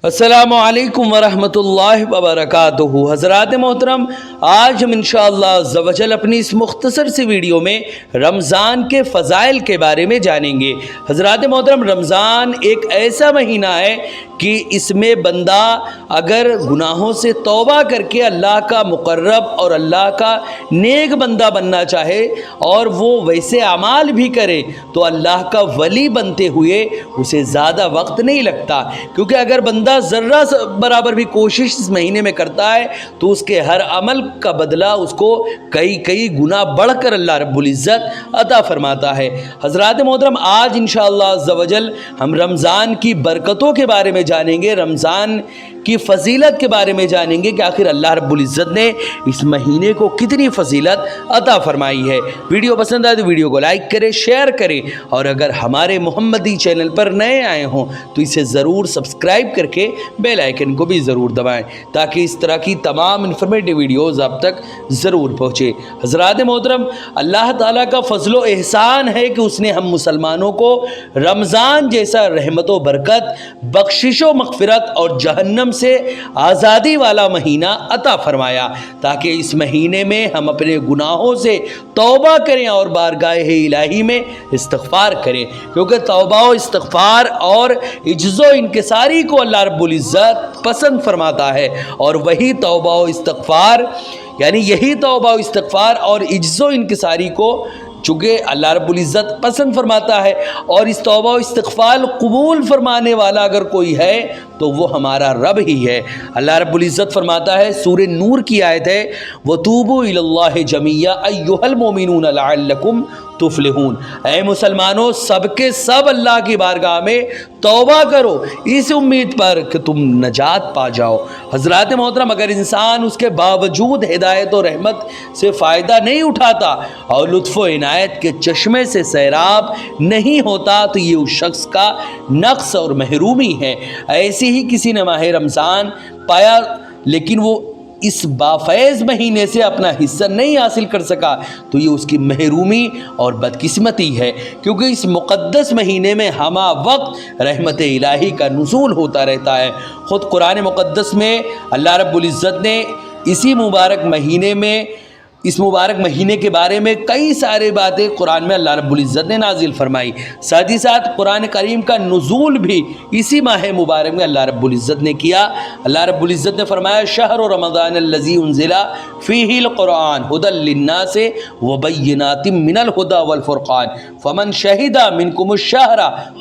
السلام علیکم ورحمۃ اللہ وبرکاتہ۔ حضرات محترم، آج ہم انشاءاللہ عز و جل اپنی اس مختصر سی ویڈیو میں رمضان کے فضائل کے بارے میں جانیں گے۔ حضرات محترم، رمضان ایک ایسا مہینہ ہے کہ اس میں بندہ اگر گناہوں سے توبہ کر کے اللہ کا مقرب اور اللہ کا نیک بندہ بننا چاہے اور وہ ویسے اعمال بھی کرے تو اللہ کا ولی بنتے ہوئے اسے زیادہ وقت نہیں لگتا، کیونکہ اگر بندہ ذرہ برابر بھی کوشش اس مہینے میں کرتا ہے تو اس کے ہر عمل کا بدلہ اس کو کئی گنا بڑھ کر اللہ رب العزت عطا فرماتا ہے۔ حضرات محترم، آج انشاءاللہ عز و جل ہم رمضان کی برکتوں کے بارے میں جانیں گے، رمضان کی فضیلت کے بارے میں جانیں گے کہ آخر اللہ رب العزت نے اس مہینے کو کتنی فضیلت عطا فرمائی ہے۔ ویڈیو پسند آئے تو ویڈیو کو لائک کریں، شیئر کریں، اور اگر ہمارے محمدی چینل پر نئے آئے ہوں تو اسے ضرور سبسکرائب کر کے بیل آئیکن کو بھی ضرور دبائیں تاکہ اس طرح کی تمام انفارمیٹیو ویڈیوز آپ تک ضرور پہنچے۔ حضرات محترم، اللہ تعالیٰ کا فضل و احسان ہے کہ اس نے ہم مسلمانوں کو رمضان جیسا رحمت و برکت، بخشش و مغفرت اور جہنم سے آزادی والا مہینہ عطا فرمایا تاکہ اس مہینے میں ہم اپنے گناہوں سے توبہ کریں اور بارگاہ الہی میں استغفار کریں، کیونکہ توبہ و استغفار اور عجز و انکساری کو اللہ رب العزت پسند فرماتا ہے، اور وہی توبہ و استغفار یہی توبہ و استغفار اور عجز و انکساری کو چونکہ اللہ رب العزت پسند فرماتا ہے، اور اس توبہ و استغفار قبول فرمانے والا اگر کوئی ہے تو وہ ہمارا رب ہی ہے۔ اللہ رب العزت فرماتا ہے، سورہ نور کی آیت ہے، وَتُوبُوا إِلَى اللَّهِ جَمِيعًا أَيُّهَا الْمُؤْمِنُونَ لَعَلَّكُمْ تفلحون۔ اے مسلمانوں، سب کے سب اللہ کی بارگاہ میں توبہ کرو اس امید پر کہ تم نجات پا جاؤ۔ حضرات محترم، اگر انسان اس کے باوجود ہدایت و رحمت سے فائدہ نہیں اٹھاتا اور لطف و عنایت کے چشمے سے سیراب نہیں ہوتا تو یہ اس شخص کا نقص اور محرومی ہے۔ ایسے ہی کسی نے ماہ رمضان پایا لیکن وہ اس بافیض مہینے سے اپنا حصہ نہیں حاصل کر سکا تو یہ اس کی محرومی اور بدقسمتی ہے، کیونکہ اس مقدس مہینے میں ہمہ وقت رحمت الہی کا نزول ہوتا رہتا ہے۔ خود قرآن مقدس میں اللہ رب العزت نے اس مبارک مہینے کے بارے میں کئی سارے باتیں قرآن میں اللہ رب العزت نے نازل فرمائی۔ ساتھ ہی ساتھ قرآن کریم کا نزول بھی اسی ماہ مبارک میں اللہ رب العزت نے کیا۔ اللہ رب العزت نے فرمایا، شہر رمضان الذی انزل فیہ القرآن ھدی للناس وبینات من الھدی والفرقان فمن شہد منکم الشہر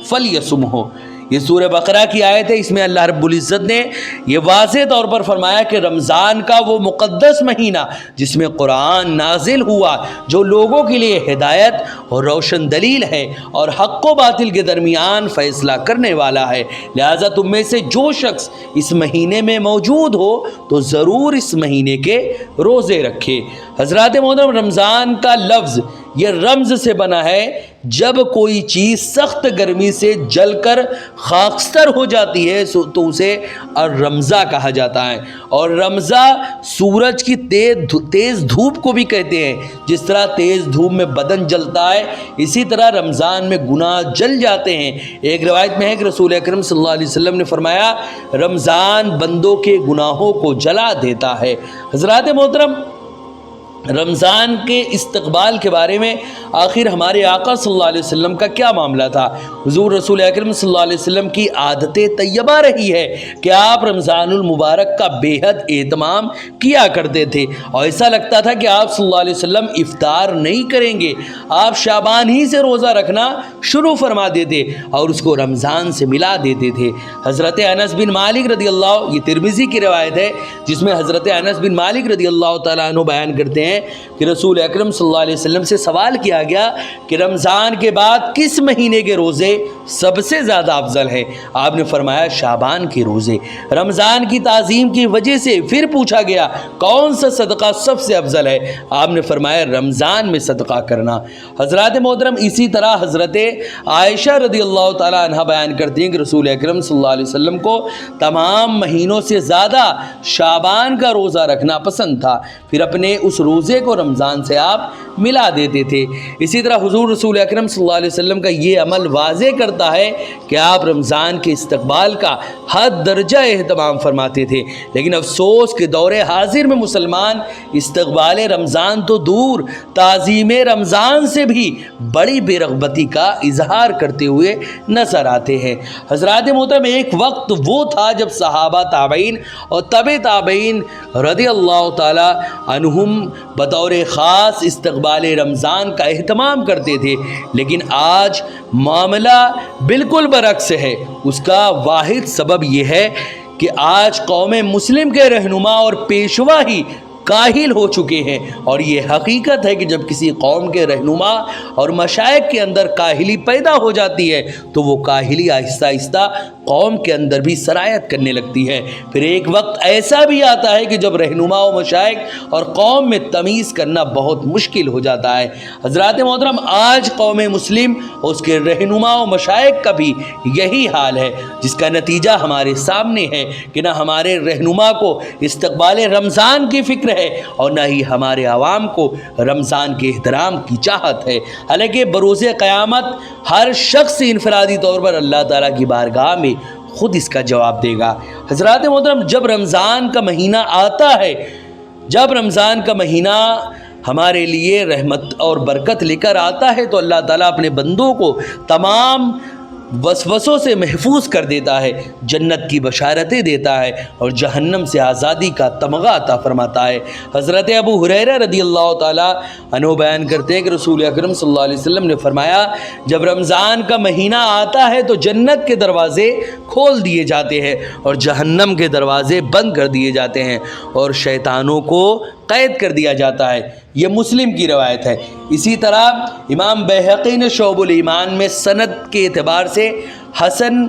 فلیصمہ۔ یہ سورہ بقرہ کی آیت ہے، اس میں اللہ رب العزت نے یہ واضح طور پر فرمایا کہ رمضان کا وہ مقدس مہینہ جس میں قرآن نازل ہوا، جو لوگوں کے لیے ہدایت اور روشن دلیل ہے اور حق و باطل کے درمیان فیصلہ کرنے والا ہے، لہٰذا تم میں سے جو شخص اس مہینے میں موجود ہو تو ضرور اس مہینے کے روزے رکھے۔ حضرات محترم، رمضان کا لفظ یہ رمز سے بنا ہے، جب کوئی چیز سخت گرمی سے جل کر خاکستر ہو جاتی ہے تو اسے الرمزہ کہا جاتا ہے، اور رمزہ سورج کی تیز دھوپ کو بھی کہتے ہیں۔ جس طرح تیز دھوپ میں بدن جلتا ہے، اسی طرح رمضان میں گناہ جل جاتے ہیں۔ ایک روایت میں ہے کہ رسول اکرم صلی اللہ علیہ وسلم نے فرمایا، رمضان بندوں کے گناہوں کو جلا دیتا ہے۔ حضرات محترم، رمضان کے استقبال کے بارے میں آخر ہمارے آقا صلی اللہ علیہ وسلم کا کیا معاملہ تھا؟ حضور رسول اکرم صلی اللہ علیہ وسلم کی عادت طیبہ رہی ہے کہ آپ رمضان المبارک کا بے حد اہتمام کیا کرتے تھے، اور ایسا لگتا تھا کہ آپ صلی اللہ علیہ وسلم افطار نہیں کریں گے، آپ شعبان ہی سے روزہ رکھنا شروع فرما دیتے اور اس کو رمضان سے ملا دیتے تھے۔ حضرت انس بن مالک رضی اللہ، یہ ترمذی کی روایت ہے جس میں حضرت انس بن مالک رضی اللہ تعالیٰ عنہ بیان کرتے ہیں کہ رسول اکرم صلی اللہ علیہ وسلم سے سوال کیا گیا کہ رمضان کے بعد کس مہینے کے روزے سب سے زیادہ افضل ہے؟ آپ نے فرمایا شعبان کے روزے۔ رمضان کی تعظیم کی وجہ سے پھر پوچھا گیا کون سا صدقہ سب سے افضل ہے؟ آپ نے فرمایا رمضان میں صدقہ کرنا۔ حضرات محترم، اسی طرح حضرت عائشہ رضی اللہ تعالیٰ عنہ بیان کرتی ہیں کہ رسول اکرم صلی اللہ علیہ وسلم کو تمام مہینوں سے زیادہ شعبان کا روزہ رکھنا پسند تھا، پھر اپنے اس روزے روزے کو رمضان سے آپ ملا دیتے تھے۔ اسی طرح حضور رسول اکرم صلی اللہ علیہ وسلم کا یہ عمل واضح کرتا ہے کہ آپ رمضان کے استقبال کا حد درجہ اہتمام فرماتے تھے، لیکن افسوس کہ دور حاضر میں مسلمان استقبال رمضان تو دور، تعظیم رمضان سے بھی بڑی بے رغبتی کا اظہار کرتے ہوئے نظر آتے ہیں۔ حضرات محترم، ایک وقت وہ تھا جب صحابہ، تابعین اور تبع تابعین رضی اللہ تعالی عنہم بطور خاص استقبال رمضان کا اہتمام کرتے تھے، لیکن آج معاملہ بالکل برعکس ہے۔ اس کا واحد سبب یہ ہے کہ آج قوم مسلم کے رہنما اور پیشوا ہی کاہل ہو چکے ہیں، اور یہ حقیقت ہے کہ جب کسی قوم کے رہنما اور مشائخ کے اندر کاہلی پیدا ہو جاتی ہے تو وہ کاہلی آہستہ آہستہ قوم کے اندر بھی سرایت کرنے لگتی ہے۔ پھر ایک وقت ایسا بھی آتا ہے کہ جب رہنما و مشائخ اور قوم میں تمیز کرنا بہت مشکل ہو جاتا ہے۔ حضرات محترم، آج قوم مسلم اور اس کے رہنما و مشائخ کا بھی یہی حال ہے، جس کا نتیجہ ہمارے سامنے ہے کہ نہ ہمارے رہنما کو استقبال رمضان کی فکر ہے اور نہ ہی ہمارے عوام کو رمضان کے احترام کی چاہت ہے۔ حالانکہ بروز قیامت ہر شخص انفرادی طور پر اللہ تعالیٰ کی بارگاہ میں خود اس کا جواب دے گا۔ حضرات محترم، جب رمضان کا مہینہ آتا ہے، جب رمضان کا مہینہ ہمارے لیے رحمت اور برکت لے کر آتا ہے تو اللہ تعالیٰ اپنے بندوں کو تمام وسوسوں سے محفوظ کر دیتا ہے، جنت کی بشارتیں دیتا ہے اور جہنم سے آزادی کا تمغہ عطا فرماتا ہے۔ حضرت ابو ہریرہ رضی اللہ تعالیٰ عنہ بیان کرتے ہیں کہ رسول اکرم صلی اللہ علیہ وسلم نے فرمایا، جب رمضان کا مہینہ آتا ہے تو جنت کے دروازے کھول دیے جاتے ہیں اور جہنم کے دروازے بند کر دیے جاتے ہیں اور شیطانوں کو قید کر دیا جاتا ہے۔ یہ مسلم کی روایت ہے۔ اسی طرح امام بیہقی نے شعب الایمان میں سند کے اعتبار سے حسن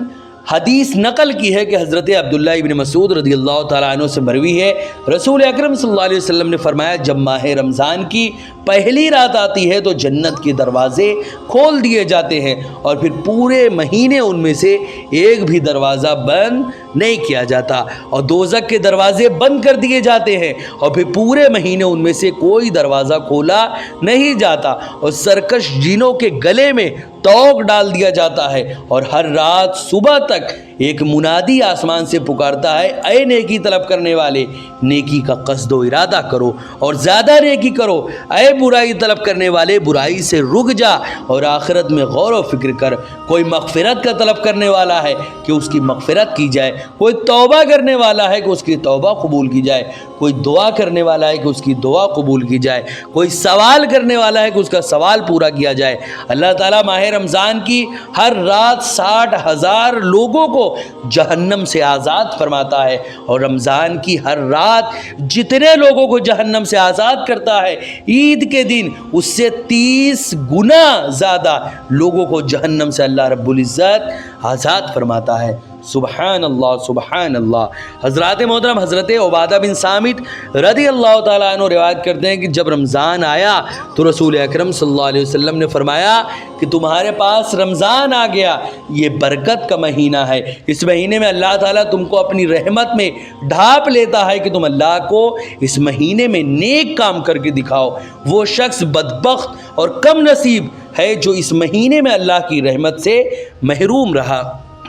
حدیث نقل کی ہے کہ حضرت عبداللہ ابن مسعود رضی اللہ تعالیٰ عنہ سے مروی ہے، رسول اکرم صلی اللہ علیہ وسلم نے فرمایا، جب ماہ رمضان کی پہلی رات آتی ہے تو جنت کے دروازے کھول دیے جاتے ہیں اور پھر پورے مہینے ان میں سے ایک بھی دروازہ بند نہیں کیا جاتا، اور دوزخ کے دروازے بند کر دیے جاتے ہیں اور پھر پورے مہینے ان میں سے کوئی دروازہ کھولا نہیں جاتا، اور سرکش جینوں کے گلے میں توق ڈال دیا جاتا ہے، اور ہر رات صبح تک ایک منادی آسمان سے پکارتا ہے، اے نیکی طلب کرنے والے، نیکی کا قصد و ارادہ کرو اور زیادہ نیکی کرو، اے برائی طلب کرنے والے، برائی سے رک جا اور آخرت میں غور و فکر کر۔ کوئی مغفرت کا طلب کرنے والا ہے کہ اس کی مغفرت کی جائے، کوئی توبہ کرنے والا ہے کہ اس کی توبہ قبول کی جائے، کوئی دعا کرنے والا ہے کہ اس کی دعا قبول کی جائے، کوئی سوال کرنے والا ہے کہ اس کا سوال پورا کیا جائے۔ اللہ تعالیٰ ماہ رمضان کی ہر رات 60,000 لوگوں کو جہنم سے آزاد فرماتا ہے، اور رمضان کی ہر رات جتنے لوگوں کو جہنم سے آزاد کرتا ہے، عید کے دن اس سے 30 گنا زیادہ لوگوں کو جہنم سے اللہ رب العزت آزاد فرماتا ہے۔ سبحان اللہ، سبحان اللہ۔ حضرات محترم، حضرت عبادہ بن صامت رضی اللہ تعالیٰ عنہ روایت کرتے ہیں کہ جب رمضان آیا تو رسول اکرم صلی اللہ علیہ وسلم نے فرمایا کہ تمہارے پاس رمضان آ گیا، یہ برکت کا مہینہ ہے، اس مہینے میں اللہ تعالیٰ تم کو اپنی رحمت میں ڈھانپ لیتا ہے کہ تم اللہ کو اس مہینے میں نیک کام کر کے دکھاؤ۔ وہ شخص بدبخت اور کم نصیب ہے جو اس مہینے میں اللہ کی رحمت سے محروم رہا۔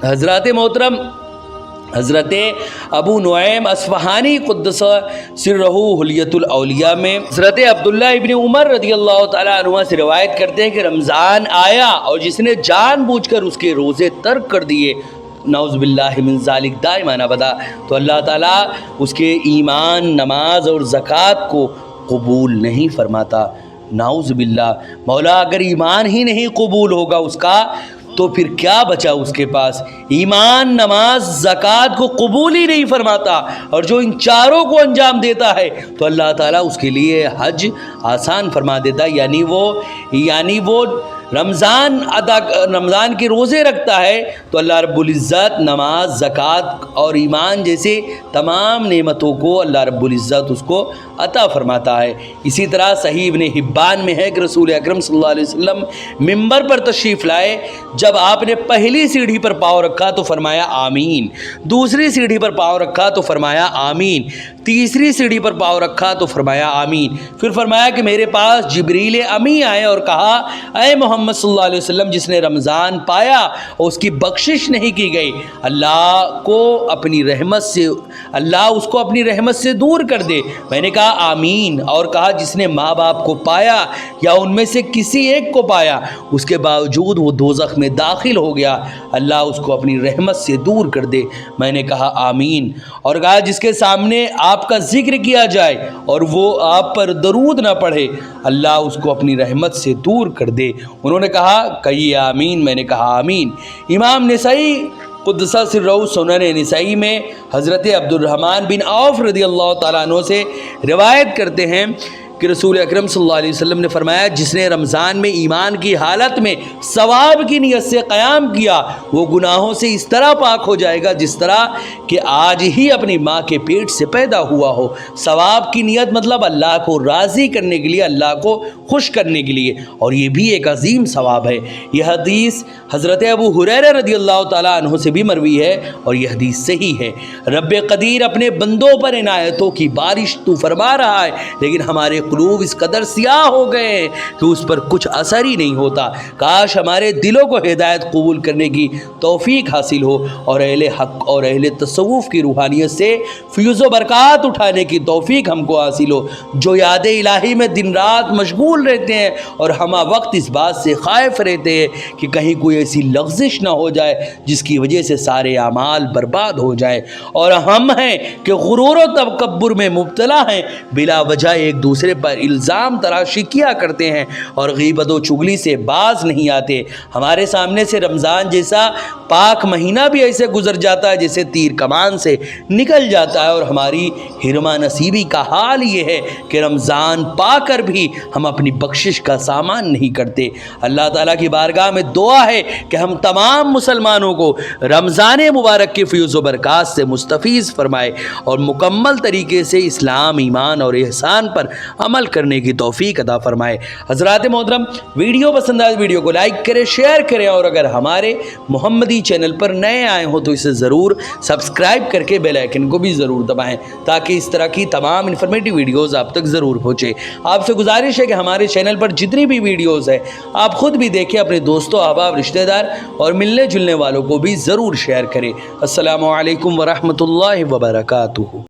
حضرات محترم، حضرت ابو نعیم اصفہانی قدس سرہ حلیۃ الاولیاء میں حضرت عبداللہ ابن عمر رضی اللہ تعالیٰ عنہ سے روایت کرتے ہیں کہ رمضان آیا اور جس نے جان بوجھ کر اس کے روزے ترک کر دیے، نعوذ باللہ من ذالک دائماً ابدا، تو اللہ تعالیٰ اس کے ایمان، نماز اور زکوٰۃ کو قبول نہیں فرماتا۔ نعوذ باللہ، مولا اگر ایمان ہی نہیں قبول ہوگا اس کا تو پھر کیا بچا اس کے پاس؟ ایمان، نماز، زکوٰۃ کو قبول ہی نہیں فرماتا، اور جو ان چاروں کو انجام دیتا ہے تو اللہ تعالیٰ اس کے لیے حج آسان فرما دیتا ہے، یعنی وہ رمضان کے روزے رکھتا ہے تو اللہ رب العزت نماز، زکوٰۃ اور ایمان جیسے تمام نعمتوں کو اللہ رب العزت اس کو عطا فرماتا ہے۔ اسی طرح صحیح ابن حبان میں ہے کہ رسول اکرم صلی اللہ علیہ وسلم ممبر پر تشریف لائے، جب آپ نے پہلی سیڑھی پر پاؤں رکھا تو فرمایا آمین، دوسری سیڑھی پر پاؤں رکھا تو فرمایا آمین، تیسری سیڑھی پر پاؤں رکھا تو فرمایا آمین، پھر فرمایا کہ میرے پاس جبریل امی آئے اور کہا اے محمد صلی اللہ علیہ وسلم، جس نے رمضان پایا اور اس کی بخشش نہیں کی گئی، اللہ اس کو اپنی رحمت سے دور کر دے۔ میں نے کہا آمین، اور کہا جس نے ماں باپ کو پایا یا ان میں سے کسی ایک کو پایا اس کے باوجود وہ دوزخ میں داخل ہو گیا، اللہ اس کو اپنی رحمت سے دور کر دے۔ میں نے کہا آمین، اور کہا جس کے سامنے آپ کا ذکر کیا جائے اور وہ آپ پر درود نہ پڑھے، اللہ اس کو اپنی رحمت سے دور کر دے۔ انہوں نے کہا کہیے آمین، میں نے کہا آمین۔ امام نسائی قدس سرہ سنن نسائی میں حضرت عبد الرحمن بن عوف رضی اللہ تعالیٰ عنہ سے روایت کرتے ہیں کہ رسول اکرم صلی اللہ علیہ وسلم نے فرمایا جس نے رمضان میں ایمان کی حالت میں ثواب کی نیت سے قیام کیا وہ گناہوں سے اس طرح پاک ہو جائے گا جس طرح کہ آج ہی اپنی ماں کے پیٹ سے پیدا ہوا ہو۔ ثواب کی نیت مطلب اللہ کو راضی کرنے کے لیے، اللہ کو خوش کرنے کے لیے، اور یہ بھی ایک عظیم ثواب ہے۔ یہ حدیث حضرت ابو ہریرہ رضی اللہ تعالیٰ عنہ سے بھی مروی ہے اور یہ حدیث صحیح ہے۔ رب قدیر اپنے بندوں پر عنایتوں کی بارش تو فرما رہا ہے، لیکن ہمارے قلوب اس قدر سیاہ ہو گئے ہیں کہ اس پر کچھ اثر ہی نہیں ہوتا۔ کاش ہمارے دلوں کو ہدایت قبول کرنے کی توفیق حاصل ہو اور اہل حق اور اہل تصوف کی روحانیت سے فیض و برکات اٹھانے کی توفیق ہم کو حاصل ہو، جو یاد الہی میں دن رات مشغول رہتے ہیں اور ہمہ وقت اس بات سے خائف رہتے ہیں کہ کہیں کوئی ایسی لغزش نہ ہو جائے جس کی وجہ سے سارے اعمال برباد ہو جائے، اور ہم ہیں کہ غرور و تکبر میں مبتلا ہیں، بلا وجہ ایک دوسرے پر الزام تراشی کیا کرتے ہیں اور غیبت و چغلی سے باز نہیں آتے۔ ہمارے سامنے سے رمضان جیسا پاک مہینہ بھی ایسے گزر جاتا ہے جیسے تیر کمان سے نکل جاتا ہے، اور ہماری حرمہ نصیبی کا حال یہ ہے کہ رمضان پا کر بھی ہم اپنی بخشش کا سامان نہیں کرتے۔ اللہ تعالیٰ کی بارگاہ میں دعا ہے کہ ہم تمام مسلمانوں کو رمضان مبارک کے فیض و برکات سے مستفیض فرمائے اور مکمل طریقے سے اسلام، ایمان اور احسان پر عمل کرنے کی توفیق عطا فرمائے۔ حضرات محترم، ویڈیو پسند آئے ویڈیو کو لائک کریں، شیئر کریں، اور اگر ہمارے محمدی چینل پر نئے آئے ہوں تو اسے ضرور سبسکرائب کر کے بیل آئیکن کو بھی ضرور دبائیں تاکہ اس طرح کی تمام انفارمیٹیو ویڈیوز آپ تک ضرور پہنچے۔ آپ سے گزارش ہے کہ ہمارے چینل پر جتنی بھی ویڈیوز ہیں آپ خود بھی دیکھیں، اپنے دوستوں، احباب، رشتہ دار اور ملنے جلنے والوں کو بھی ضرور شیئر کریں۔ السلام علیکم ورحمۃ اللہ وبرکاتہ۔